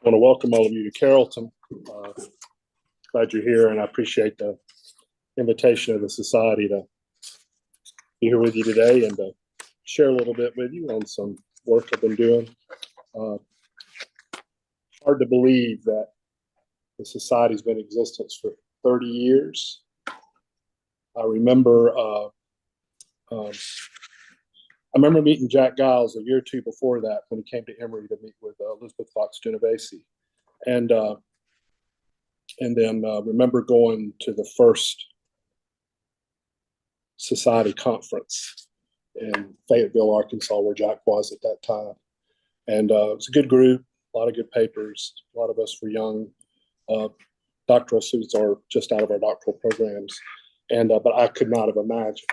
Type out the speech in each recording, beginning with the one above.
want to welcome all of you to Carrollton. Glad you're here, and I appreciate the invitation of the Society to be here with you today and to share a little bit with you on some work I've been doing. Hard to believe that the Society's been in existence for 30 years. I remember meeting Jack Giles a year or two before that when he came to Emory to meet with Elizabeth Fox Genovese, and then remember going to the first Society conference in Fayetteville, Arkansas, where Jack was at that time. And it was a good group, a lot of good papers. A lot of us were young doctoral students or just out of our doctoral programs, and but I could not have imagined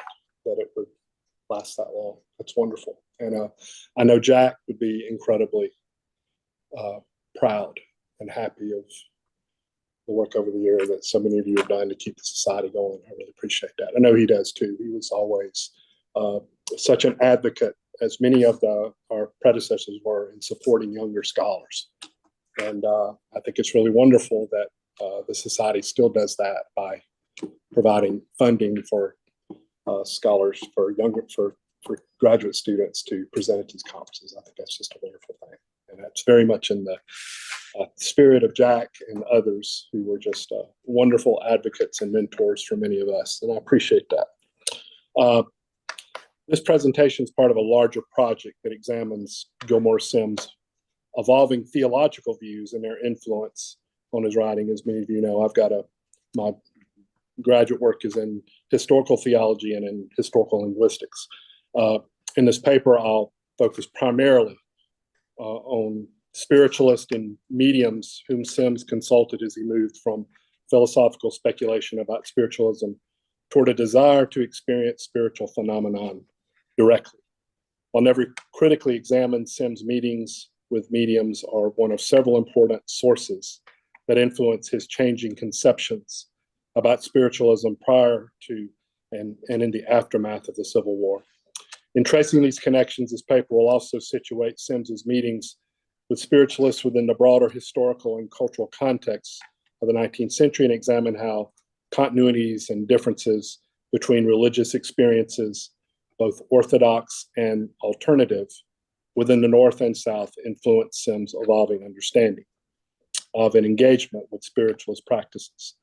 that it would last that long. That's wonderful. And I know Jack would be incredibly proud and happy of the work over the year that so many of you have done to keep the Society going. I really appreciate that. I know he does too. He was always such an advocate, as many of our predecessors were, in supporting younger scholars. And I think it's really wonderful that the Society still does that by providing funding for scholars, for graduate students to present at these conferences. I think that's just a wonderful thing. And that's very much in the spirit of Jack and others who were just wonderful advocates and mentors for many of us. And I appreciate that. This presentation is part of a larger project that examines Gilmore Simms' evolving theological views and their influence on his writing. As many of you know, my graduate work is in historical theology and in historical linguistics. In this paper, I'll focus primarily on spiritualists and mediums whom Simms consulted as he moved from philosophical speculation about spiritualism toward a desire to experience spiritual phenomenon directly. I'll never critically examine Simms' meetings with mediums are one of several important sources that influence his changing conceptions about spiritualism prior to and in the aftermath of the Civil War. In tracing these connections, this paper will also situate Simms' meetings with spiritualists within the broader historical and cultural context of the 19th century and examine how continuities and differences between religious experiences, both orthodox and alternative, within the North and South influenced Simms' evolving understanding of an engagement with spiritualist practices.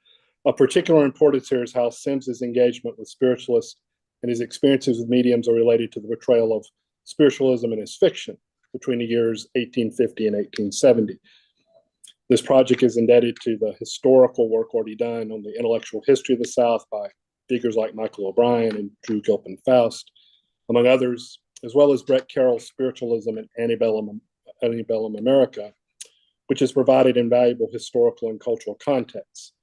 Of particular importance here is how Simms' engagement with spiritualists and his experiences with mediums are related to the portrayal of spiritualism in his fiction between the years 1850 and 1870. This project is indebted to the historical work already done on the intellectual history of the South by figures like Michael O'Brien and Drew Gilpin Faust, among others, as well as Brett Carroll's Spiritualism in Antebellum America, which has provided invaluable historical and cultural context,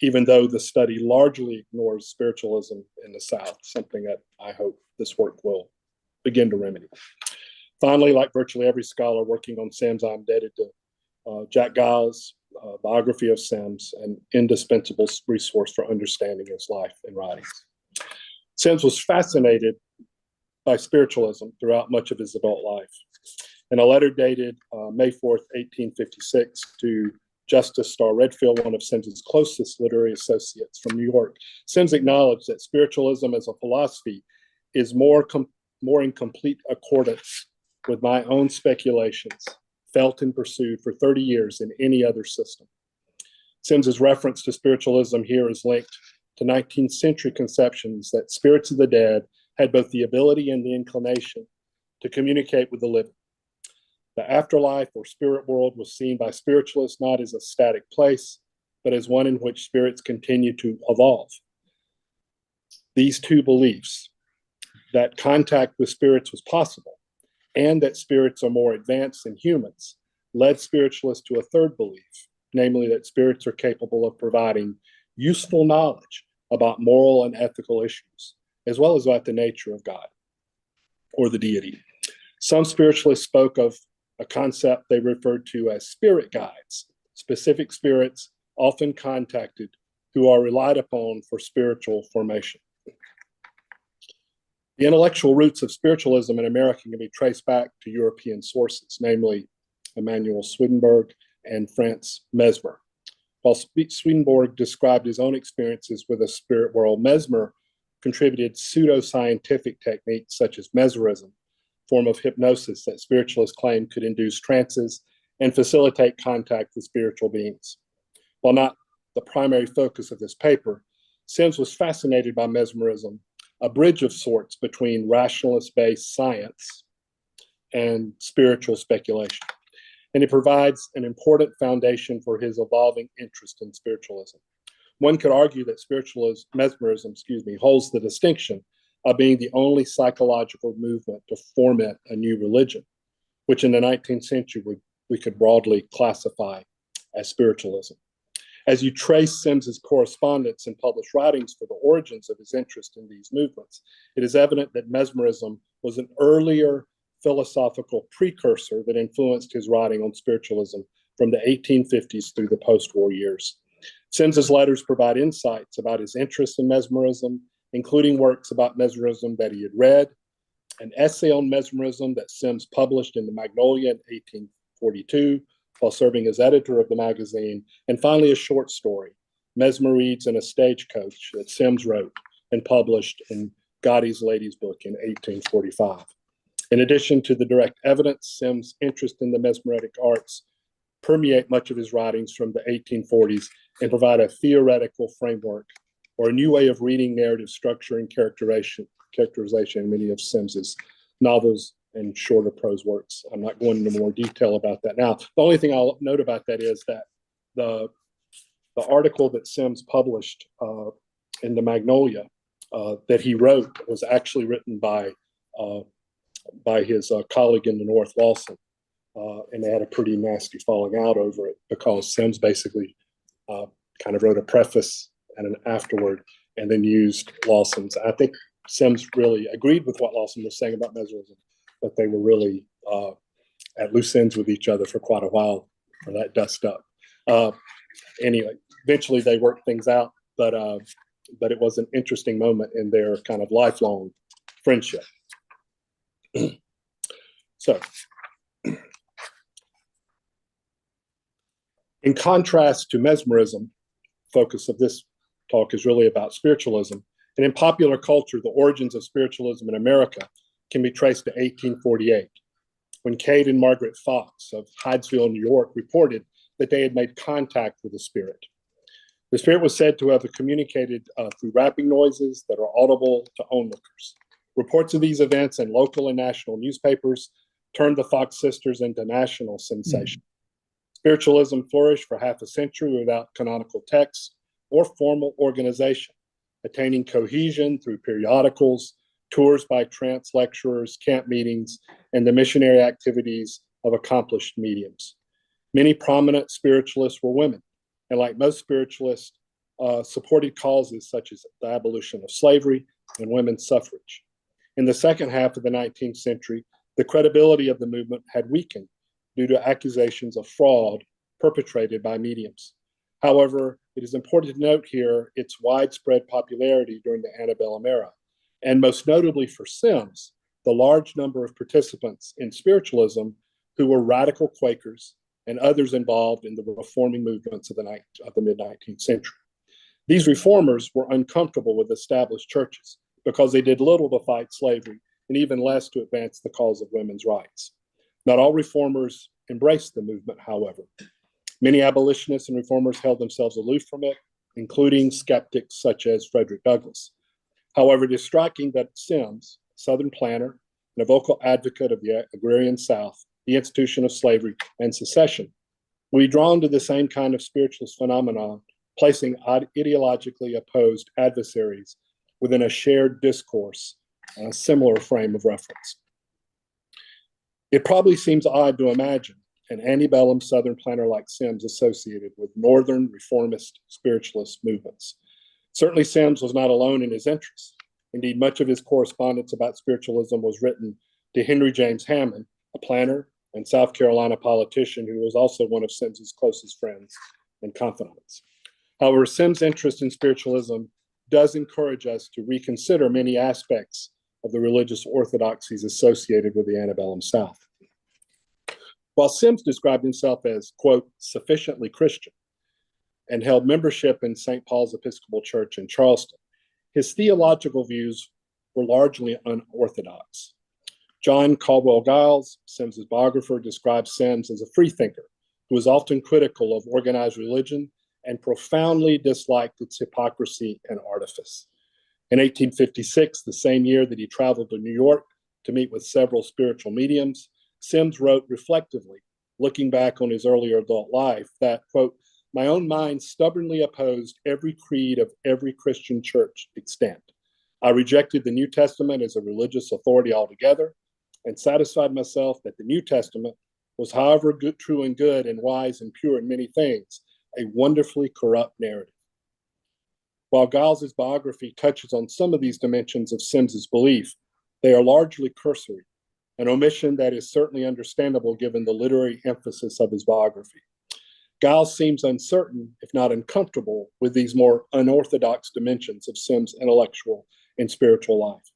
even though the study largely ignores spiritualism in the South, something that I hope this work will begin to remedy. Finally, like virtually every scholar working on Simms, I'm indebted to Jack Giles' biography of Simms, an indispensable resource for understanding his life and writings. Simms was fascinated by spiritualism throughout much of his adult life. In a letter dated May 4th, 1856 to Justice Starr Redfield, one of Simms' closest literary associates from New York, Simms acknowledged that spiritualism as a philosophy is more in complete accordance with my own speculations, felt and pursued for 30 years in any other system. Simms' reference to spiritualism here is linked to 19th century conceptions that spirits of the dead had both the ability and the inclination to communicate with the living. The afterlife or spirit world was seen by spiritualists not as a static place, but as one in which spirits continue to evolve. These two beliefs, that contact with spirits was possible and that spirits are more advanced than humans, led spiritualists to a third belief, namely that spirits are capable of providing useful knowledge about moral and ethical issues, as well as about the nature of God or the deity. Some spiritualists spoke of a concept they referred to as spirit guides, specific spirits often contacted who are relied upon for spiritual formation. The intellectual roots of spiritualism in America can be traced back to European sources, namely Emanuel Swedenborg and Franz Mesmer. While Swedenborg described his own experiences with a spirit world, Mesmer contributed pseudo-scientific techniques such as mesmerism, form of hypnosis that spiritualists claim could induce trances and facilitate contact with spiritual beings. While not the primary focus of this paper, Simms was fascinated by mesmerism, a bridge of sorts between rationalist-based science and spiritual speculation. And it provides an important foundation for his evolving interest in spiritualism. One could argue that mesmerism, holds the distinction of being the only psychological movement to foment a new religion, which in the 19th century we could broadly classify as spiritualism. As you trace Simms's correspondence and published writings for the origins of his interest in these movements, it is evident that mesmerism was an earlier philosophical precursor that influenced his writing on spiritualism from the 1850s through the post-war years. Simms's letters provide insights about his interest in mesmerism, including works about mesmerism that he had read, an essay on mesmerism that Simms published in the Magnolia in 1842 while serving as editor of the magazine, and finally a short story, Mesmer Reads in a Stagecoach, that Simms wrote and published in Godey's Lady's Book in 1845. In addition to the direct evidence, Simm's interest in the mesmeric arts permeate much of his writings from the 1840s and provide a theoretical framework or a new way of reading narrative structure and characterization in many of Simms's novels and shorter prose works. I'm not going into more detail about that now. The only thing I'll note about that is that the article that Simms published in the Magnolia that he wrote was actually written by his colleague in the North, Lawson, and they had a pretty nasty falling out over it because Simms basically kind of wrote a preface and an afterword and then used Lawson's. I think Simms really agreed with what Lawson was saying about mesmerism, but they were really at loose ends with each other for quite a while for that dust up. Anyway, eventually they worked things out, but it was an interesting moment in their kind of lifelong friendship. So, in contrast to mesmerism, focus of this talk is really about spiritualism. And in popular culture, the origins of spiritualism in America can be traced to 1848, when Kate and Margaret Fox of Hydesville, New York, reported that they had made contact with the spirit. The spirit was said to have communicated through rapping noises that are audible to onlookers. Reports of these events in local and national newspapers turned the Fox sisters into national sensation. Spiritualism flourished for half a century without canonical texts or formal organization, attaining cohesion through periodicals, tours by trance lecturers, camp meetings, and the missionary activities of accomplished mediums. Many prominent spiritualists were women, and like most spiritualists, supported causes such as the abolition of slavery and women's suffrage. In the second half of the 19th century, the credibility of the movement had weakened due to accusations of fraud perpetrated by mediums. However, it is important to note here its widespread popularity during the antebellum era, and most notably for Simms, the large number of participants in spiritualism who were radical Quakers and others involved in the reforming movements of the mid-19th century. These reformers were uncomfortable with established churches because they did little to fight slavery and even less to advance the cause of women's rights. Not all reformers embraced the movement, however. Many abolitionists and reformers held themselves aloof from it, including skeptics such as Frederick Douglass. However, it is striking that Simms, a Southern planter and a vocal advocate of the agrarian South, the institution of slavery and secession, will be drawn to the same kind of spiritualist phenomenon, placing ideologically opposed adversaries within a shared discourse and a similar frame of reference. It probably seems odd to imagine an antebellum Southern planter like Simms associated with Northern reformist spiritualist movements. Certainly, Simms was not alone in his interests. Indeed, much of his correspondence about spiritualism was written to Henry James Hammond, a planter and South Carolina politician who was also one of Simms's closest friends and confidants. However, Simms' interest in spiritualism does encourage us to reconsider many aspects of the religious orthodoxies associated with the antebellum South. While Simms described himself as, quote, sufficiently Christian and held membership in St. Paul's Episcopal Church in Charleston, his theological views were largely unorthodox. John Caldwell Giles, Simms' biographer, describes Simms as a freethinker who was often critical of organized religion and profoundly disliked its hypocrisy and artifice. In 1856, the same year that he traveled to New York to meet with several spiritual mediums, Simms wrote reflectively, looking back on his earlier adult life, that, quote, my own mind stubbornly opposed every creed of every Christian church extant. I rejected the New Testament as a religious authority altogether and satisfied myself that the New Testament was, however good, true and good and wise and pure in many things, a wonderfully corrupt narrative. While Giles' biography touches on some of these dimensions of Simms' belief, they are largely cursory, an omission that is certainly understandable given the literary emphasis of his biography. Giles seems uncertain, if not uncomfortable, with these more unorthodox dimensions of Simms' intellectual and spiritual life.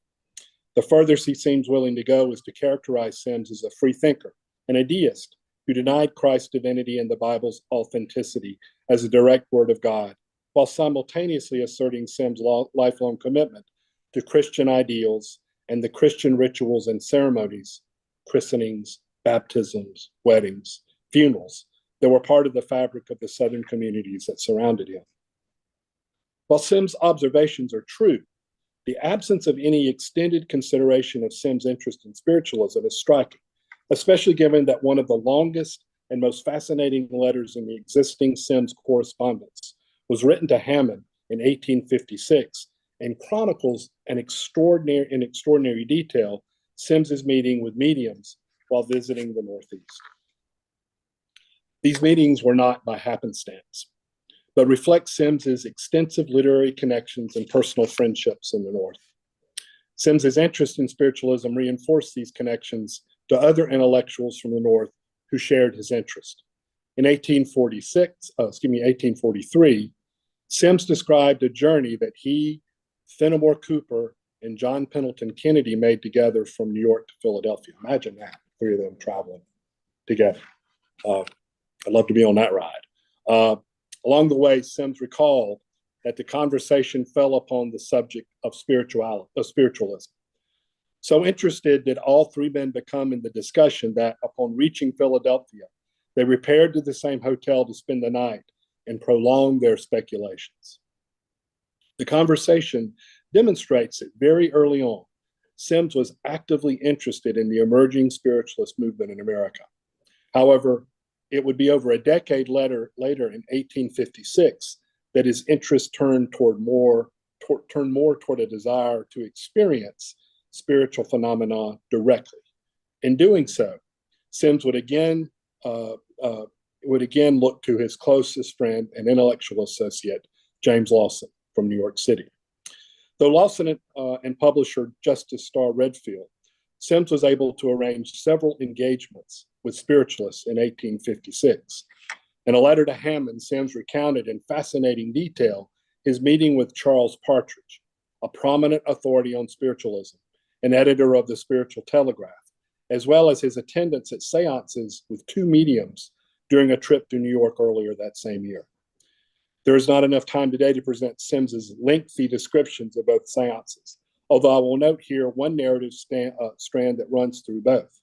The furthest he seems willing to go is to characterize Simms as a free thinker, an atheist who denied Christ's divinity and the Bible's authenticity as a direct word of God, while simultaneously asserting Simms' lifelong commitment to Christian ideals and the Christian rituals and ceremonies, christenings, baptisms, weddings, funerals, that were part of the fabric of the Southern communities that surrounded him. While Simms' observations are true, the absence of any extended consideration of Simms' interest in spiritualism is striking, especially given that one of the longest and most fascinating letters in the existing Simms correspondence was written to Hammond in 1856 and chronicles in extraordinary detail Simms' meeting with mediums while visiting the Northeast. These meetings were not by happenstance, but reflect Simms' extensive literary connections and personal friendships in the North. Simms' interest in spiritualism reinforced these connections to other intellectuals from the North who shared his interest. In 1843, Simms described a journey that he, Fenimore Cooper, and John Pendleton Kennedy made together from New York to Philadelphia. Imagine that, three of them traveling together. I'd love to be on that ride. Along the way, Simms recalled that the conversation fell upon the subject of spiritualism. So interested did all three men become in the discussion that upon reaching Philadelphia, they repaired to the same hotel to spend the night and prolong their speculations. The conversation demonstrates that very early on, Simms was actively interested in the emerging spiritualist movement in America. However, it would be over a decade later in 1856 that his interest turned more toward a desire to experience spiritual phenomena directly. In doing so, Simms would again look to his closest friend and intellectual associate, James Lawson from New York City. Though Lawson and publisher Justice Starr Redfield, Simms was able to arrange several engagements with spiritualists in 1856. In a letter to Hammond, Simms recounted in fascinating detail his meeting with Charles Partridge, a prominent authority on spiritualism, an editor of the Spiritual Telegraph, as well as his attendance at seances with two mediums during a trip to New York earlier that same year. There is not enough time today to present Simms' lengthy descriptions of both seances, although I will note here one narrative strand that runs through both.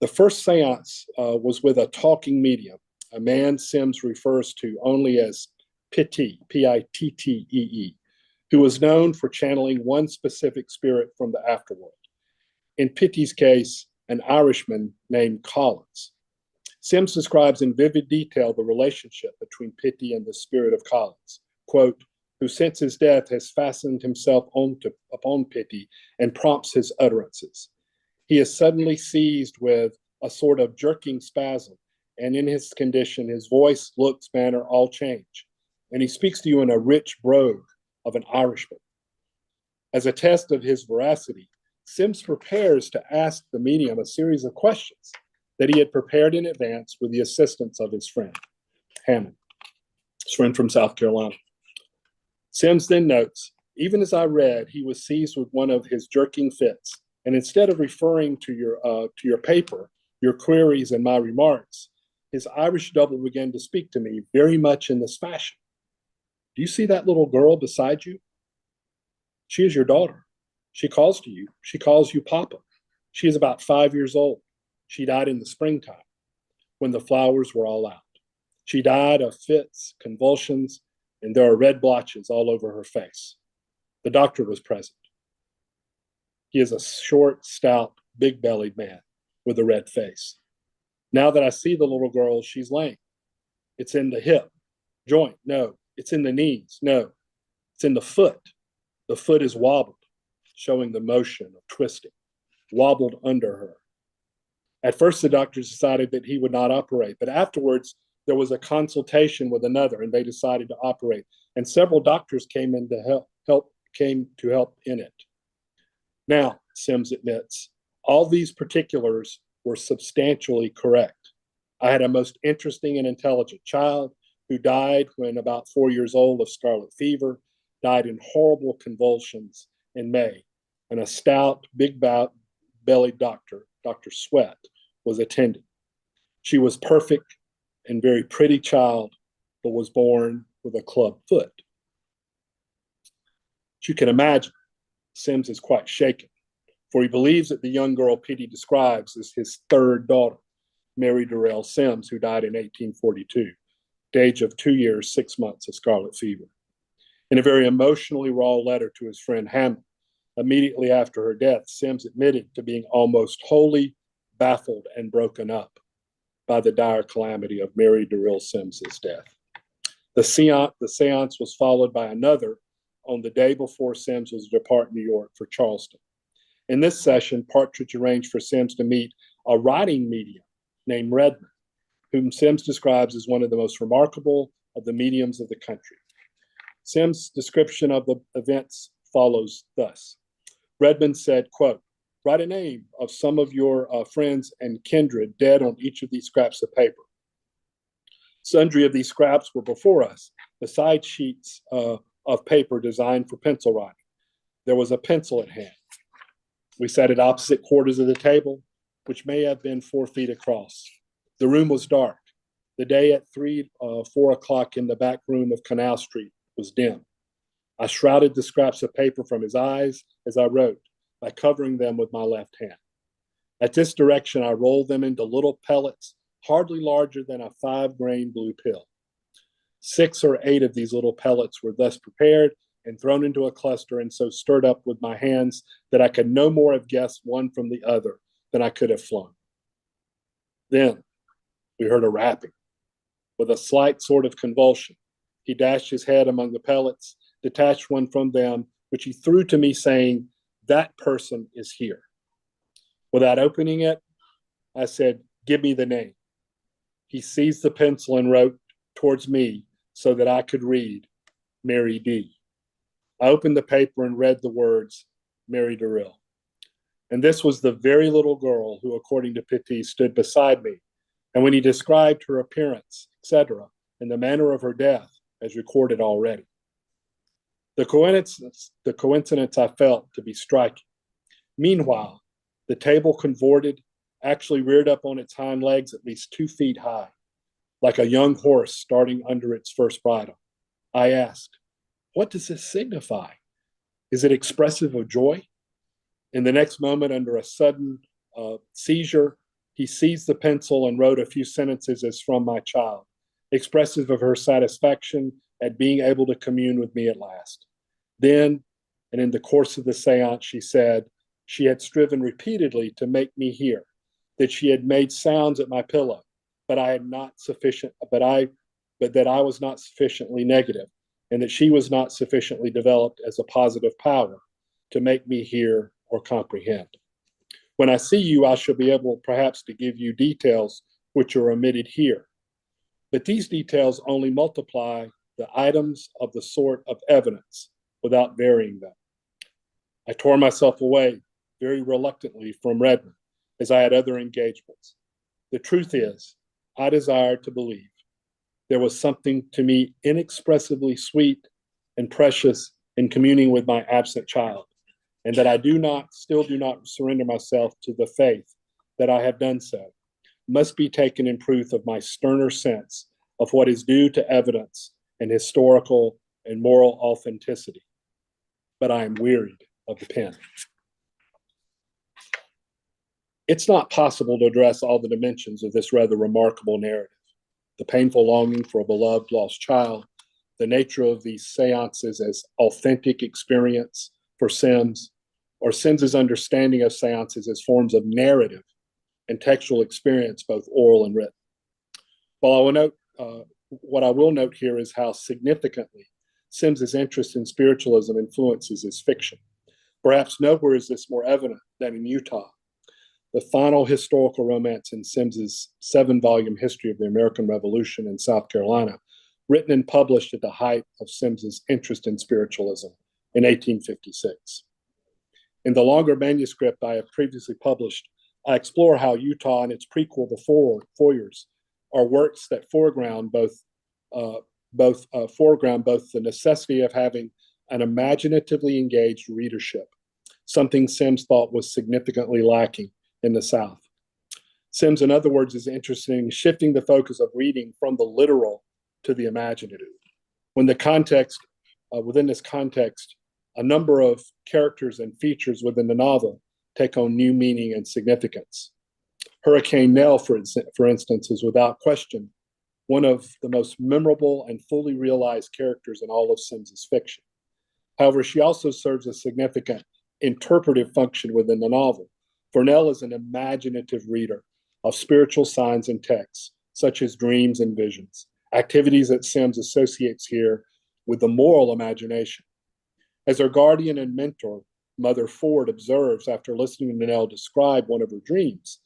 The first seance was with a talking medium, a man Simms refers to only as Pittee, P-I-T-T-E-E, who was known for channeling one specific spirit from the afterworld. In Pittee's case, an Irishman named Collins. Simms describes in vivid detail the relationship between Pittee and the spirit of Collins, quote, who since his death has fastened himself upon Pittee and prompts his utterances. He is suddenly seized with a sort of jerking spasm, and in his condition, his voice, looks, manner all change, and he speaks to you in a rich brogue of an Irishman. As a test of his veracity, Simms prepares to ask the medium a series of questions that he had prepared in advance with the assistance of his friend, Hammond, his friend from South Carolina. Simms then notes, even as I read, he was seized with one of his jerking fits, and instead of referring to your paper, your queries and my remarks, his Irish double began to speak to me very much in this fashion. Do you see that little girl beside you? She is your daughter. She calls to you. She calls you Papa. She is about 5 years old. She died in the springtime when the flowers were all out. She died of fits, convulsions, and there are red blotches all over her face. The doctor was present. He is a short, stout, big-bellied man with a red face. Now that I see the little girl, she's lame. It's in the hip joint. No. It's in the knees. No. It's in the foot. The foot is wobbled, showing the motion of twisting, wobbled under her. At first, the doctors decided that he would not operate, but afterwards, there was a consultation with another, and they decided to operate. And several doctors came in to help in it. Now, Simms admits, all these particulars were substantially correct. I had a most interesting and intelligent child who died when about 4 years old of scarlet fever, died in horrible convulsions in May, and a stout, big-bellied doctor, Dr. Sweat, was attending. She was perfect and very pretty child, but was born with a club foot. As you can imagine, Simms is quite shaken, for he believes that the young girl Petey describes is his third daughter, Mary Durrell Simms, who died in 1842, at the age of 2 years, 6 months of scarlet fever. In a very emotionally raw letter to his friend Hammond, immediately after her death, Simms admitted to being almost wholly baffled and broken up by the dire calamity of Mary Durrell Simms's death. The seance was followed by another on the day before Simms was to depart New York for Charleston. In this session, Partridge arranged for Simms to meet a writing medium named Redmond, whom Simms describes as one of the most remarkable of the mediums of the country. Simms' description of the events follows thus. Redmond said, quote, "Write a name of some of your friends and kindred dead on each of these scraps of paper." Sundry of these scraps were before us, besides sheets of paper designed for pencil writing. There was a pencil at hand. We sat at opposite quarters of the table, which may have been 4 feet across. The room was dark. The day at 4 o'clock in the back room of Canal Street was dim. I shrouded the scraps of paper from his eyes as I wrote by covering them with my left hand. At this direction, I rolled them into little pellets hardly larger than a 5-grain blue pill. 6 or 8 of these little pellets were thus prepared and thrown into a cluster and so stirred up with my hands that I could no more have guessed one from the other than I could have flown. Then we heard a rapping. With a slight sort of convulsion, he dashed his head among the pellets, detached one from them, which he threw to me, saying, "That person is here." Without opening it, I said, "Give me the name." He seized the pencil and wrote towards me so that I could read, "Mary D." I opened the paper and read the words, "Mary Durrell." And this was the very little girl who, according to Petit, stood beside me. And when he described her appearance, etc., and the manner of her death, as recorded already, the coincidence I felt to be striking. Meanwhile, the table convorted, actually reared up on its hind legs at least 2 feet high, like a young horse starting under its first bridle. I asked, "What does this signify? Is it expressive of joy?" In the next moment, under a sudden seizure, he seized the pencil and wrote a few sentences as from my child, expressive of her satisfaction at being able to commune with me at last. Then, and in the course of the seance, she said she had striven repeatedly to make me hear, that she had made sounds at my pillow, but that I was not sufficiently negative, and that she was not sufficiently developed as a positive power to make me hear or comprehend. When I see you, I shall be able perhaps to give you details which are omitted here. But these details only multiply the items of the sort of evidence without varying them. I tore myself away very reluctantly from Redmond, as I had other engagements. The truth is, I desired to believe there was something to me inexpressibly sweet and precious in communing with my absent child, and that I still do not surrender myself to the faith that I have done so, must be taken in proof of my sterner sense of what is due to evidence and historical and moral authenticity. But I am wearied of the pen. It's not possible to address all the dimensions of this rather remarkable narrative. The painful longing for a beloved lost child, the nature of these seances as authentic experience for Simms, or Simms's understanding of seances as forms of narrative and textual experience, both oral and written. While I will note, what I will note here is how significantly Simms's interest in spiritualism influences his fiction. Perhaps nowhere is this more evident than in Utah, the final historical romance in Simms's 7-volume history of the American Revolution in South Carolina, written and published at the height of Simms's interest in spiritualism in 1856. In the longer manuscript I have previously published, I explore how Utah and its prequel, The Foyers, are works that foreground both the necessity of having an imaginatively engaged readership, something Simms thought was significantly lacking in the South. Simms, in other words, is interested in shifting the focus of reading from the literal to the imaginative. Within this context, a number of characters and features within the novel take on new meaning and significance. Hurricane Nell, for instance, is without question one of the most memorable and fully realized characters in all of Simms's fiction. However, she also serves a significant interpretive function within the novel. For Nell is an imaginative reader of spiritual signs and texts, such as dreams and visions, activities that Simms associates here with the moral imagination. As her guardian and mentor, Mother Ford observes after listening to Nell describe one of her dreams,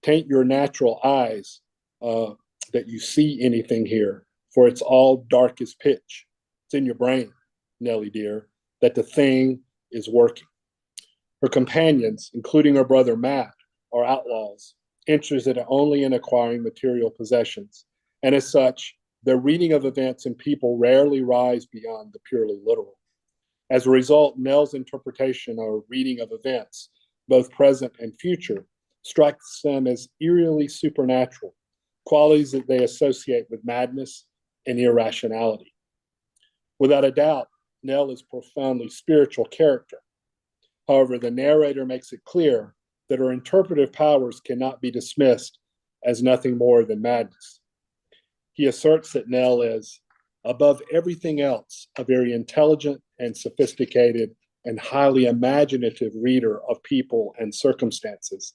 "Taint your natural eyes that you see anything here, for it's all dark as pitch. It's in your brain, Nellie dear, that the thing is working." Her companions, including her brother Matt, are outlaws, interested only in acquiring material possessions, and as such, their reading of events and people rarely rise beyond the purely literal. As a result, Nell's interpretation or reading of events, both present and future, strikes them as eerily supernatural, qualities that they associate with madness and irrationality. Without a doubt, Nell is a profoundly spiritual character. However, the narrator makes it clear that her interpretive powers cannot be dismissed as nothing more than madness. He asserts that Nell is, above everything else, a very intelligent and sophisticated and highly imaginative reader of people and circumstances,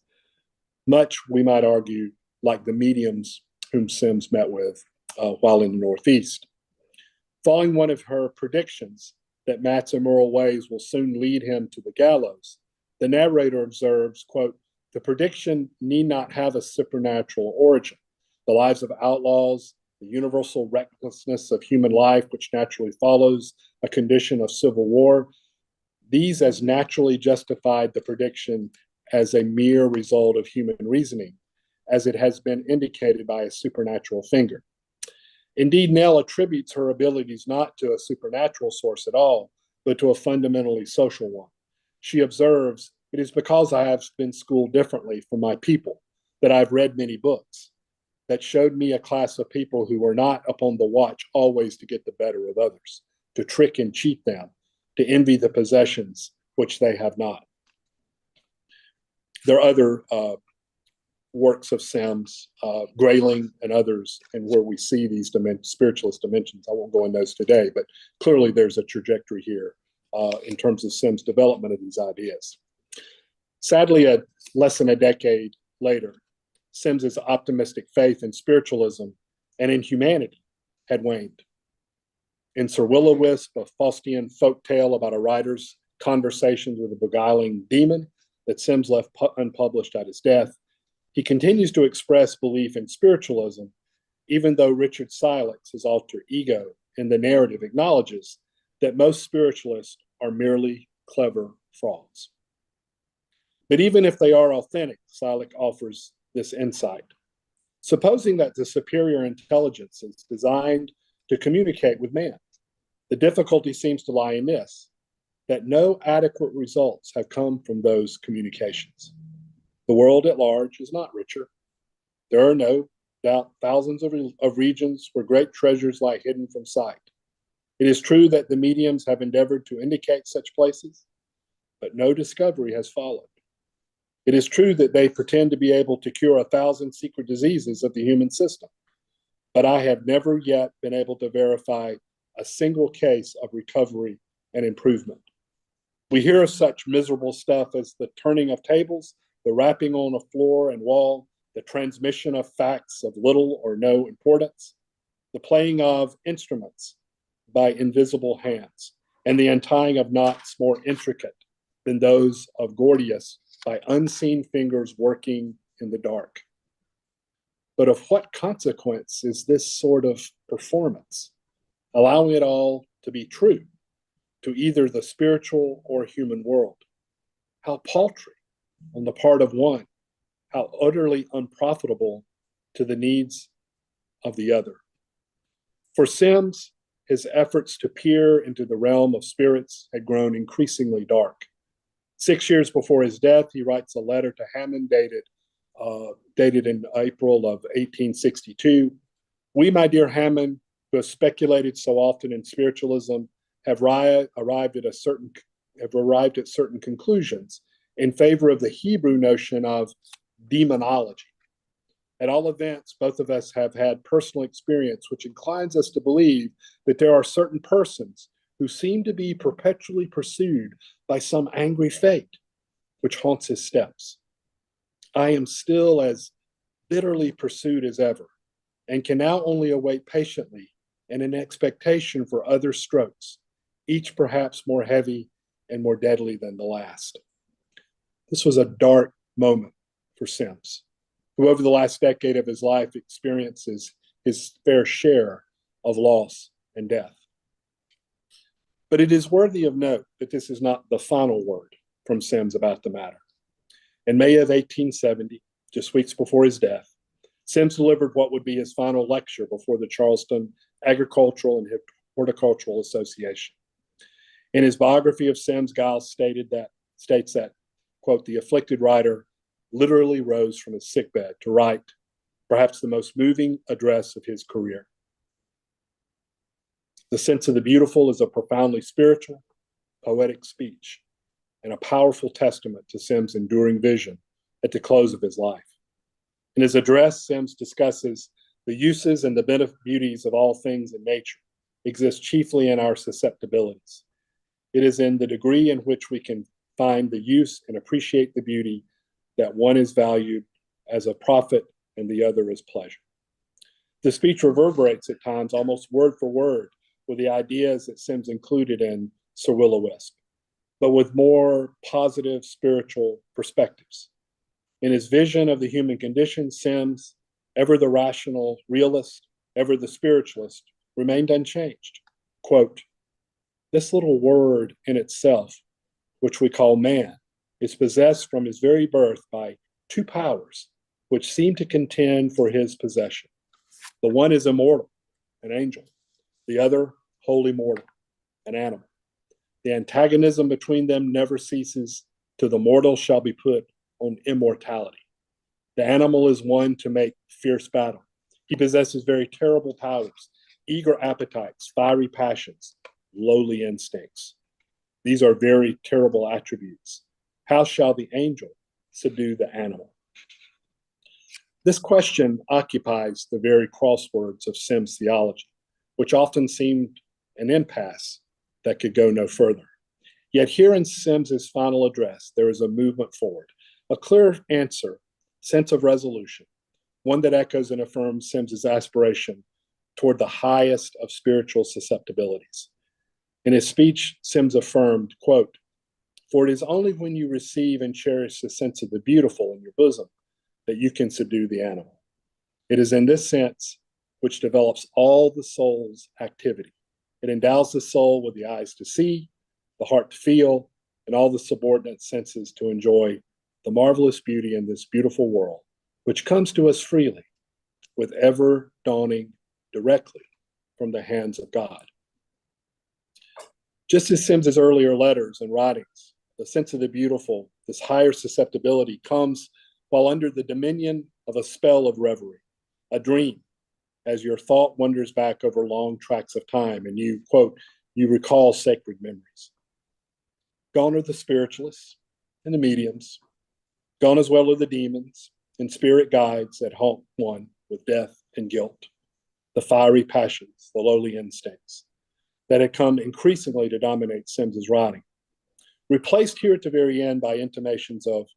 much, we might argue, like the mediums whom Simms met with while in the Northeast. Following one of her predictions that Matt's immoral ways will soon lead him to the gallows, the narrator observes, quote, "The prediction need not have a supernatural origin. The lives of outlaws, the universal recklessness of human life, which naturally follows a condition of civil war, these as naturally justified the prediction as a mere result of human reasoning, as it has been indicated by a supernatural finger." Indeed, Nell attributes her abilities not to a supernatural source at all, but to a fundamentally social one. She observes, "It is because I have been schooled differently from my people that I've read many books that showed me a class of people who were not upon the watch always to get the better of others, to trick and cheat them, to envy the possessions which they have not." There are other works of Simms, Grayling and others, and where we see these spiritualist dimensions. I won't go in those today, but clearly there's a trajectory here in terms of Simms' development of these ideas. Sadly, less than a decade later, Simms's optimistic faith in spiritualism and in humanity had waned. In Sir Will-o-Wisp, a Faustian folk tale about a writer's conversations with a beguiling demon that Simms left unpublished at his death, he continues to express belief in spiritualism, even though Richard Silex, his alter ego in the narrative, acknowledges that most spiritualists are merely clever frauds. But even if they are authentic, Silex offers this insight. Supposing that the superior intelligence is designed to communicate with man, the difficulty seems to lie in this, that no adequate results have come from those communications. The world at large is not richer. There are no doubt thousands of regions where great treasures lie hidden from sight. It is true that the mediums have endeavored to indicate such places, but no discovery has followed. It is true that they pretend to be able to cure 1,000 secret diseases of the human system, but I have never yet been able to verify a single case of recovery and improvement. We hear of such miserable stuff as the turning of tables, the rapping on a floor and wall, the transmission of facts of little or no importance, the playing of instruments by invisible hands, and the untying of knots more intricate than those of Gordius by unseen fingers working in the dark. But of what consequence is this sort of performance, allowing it all to be true to either the spiritual or human world? How paltry on the part of one, how utterly unprofitable to the needs of the other. For Simms, his efforts to peer into the realm of spirits had grown increasingly dark. 6 years before his death, he writes a letter to Hammond dated in April of 1862. We, my dear Hammond, who have speculated so often in spiritualism, have arrived at certain conclusions in favor of the Hebrew notion of demonology. At all events, both of us have had personal experience which inclines us to believe that there are certain persons who seem to be perpetually pursued by some angry fate which haunts his steps. I am still as bitterly pursued as ever, and can now only await patiently and in expectation for other strokes, each perhaps more heavy and more deadly than the last. This was a dark moment for Simms, who over the last decade of his life experiences his fair share of loss and death. But it is worthy of note that this is not the final word from Simms about the matter. In May of 1870, just weeks before his death, Simms delivered what would be his final lecture before the Charleston Agricultural and Horticultural Association. In his biography of Simms, Giles states that, quote, the afflicted writer literally rose from his sickbed to write perhaps the most moving address of his career. The sense of the beautiful is a profoundly spiritual, poetic speech and a powerful testament to Simms' enduring vision at the close of his life. In his address, Simms discusses the uses and the beauties of all things in nature exist chiefly in our susceptibilities. It is in the degree in which we can find the use and appreciate the beauty that one is valued as a profit and the other as pleasure. The speech reverberates at times almost word for word with the ideas that Simms included in Sir Will-o-Wisp, but with more positive spiritual perspectives. In his vision of the human condition, Simms, ever the rational realist, ever the spiritualist, remained unchanged. Quote, this little word in itself, which we call man, is possessed from his very birth by two powers which seem to contend for his possession. The one is immortal, an angel. The other, wholly mortal, an animal. The antagonism between them never ceases till the mortal shall be put on immortality. The animal is one to make fierce battle. He possesses very terrible powers, eager appetites, fiery passions, lowly instincts. These are very terrible attributes. How shall the angel subdue the animal? This question occupies the very crosswords of Simms' theology, which often seemed an impasse that could go no further. Yet here in Simms' final address, there is a movement forward, a clear answer, sense of resolution, one that echoes and affirms Simms' aspiration toward the highest of spiritual susceptibilities. In his speech, Simms affirmed, quote, for it is only when you receive and cherish the sense of the beautiful in your bosom that you can subdue the animal. It is in this sense which develops all the soul's activity. It endows the soul with the eyes to see, the heart to feel, and all the subordinate senses to enjoy the marvelous beauty in this beautiful world, which comes to us freely, with ever dawning directly from the hands of God. Just as Simms' earlier letters and writings, the sense of the beautiful, this higher susceptibility comes while under the dominion of a spell of reverie, a dream, as your thought wanders back over long tracts of time and you, quote, you recall sacred memories. Gone are the spiritualists and the mediums. Gone as well are the demons and spirit guides that haunt one with death and guilt, the fiery passions, the lowly instincts that had come increasingly to dominate Simms's writing, replaced here at the very end by intimations of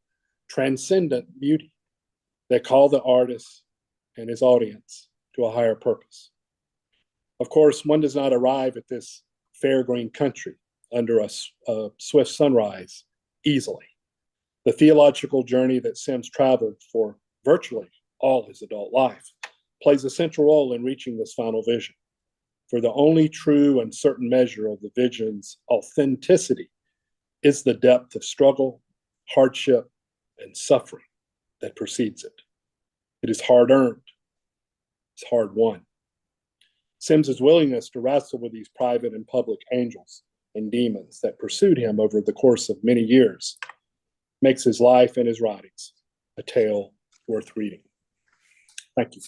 transcendent beauty that call the artist and his audience to a higher purpose. Of course, one does not arrive at this fair green country under a swift sunrise easily. The theological journey that Simms traveled for virtually all his adult life plays a central role in reaching this final vision. For the only true and certain measure of the vision's authenticity is the depth of struggle, hardship, and suffering that precedes it. It is hard-earned. It's hard-won. Simms's willingness to wrestle with these private and public angels and demons that pursued him over the course of many years makes his life and his writings a tale worth reading. Thank you.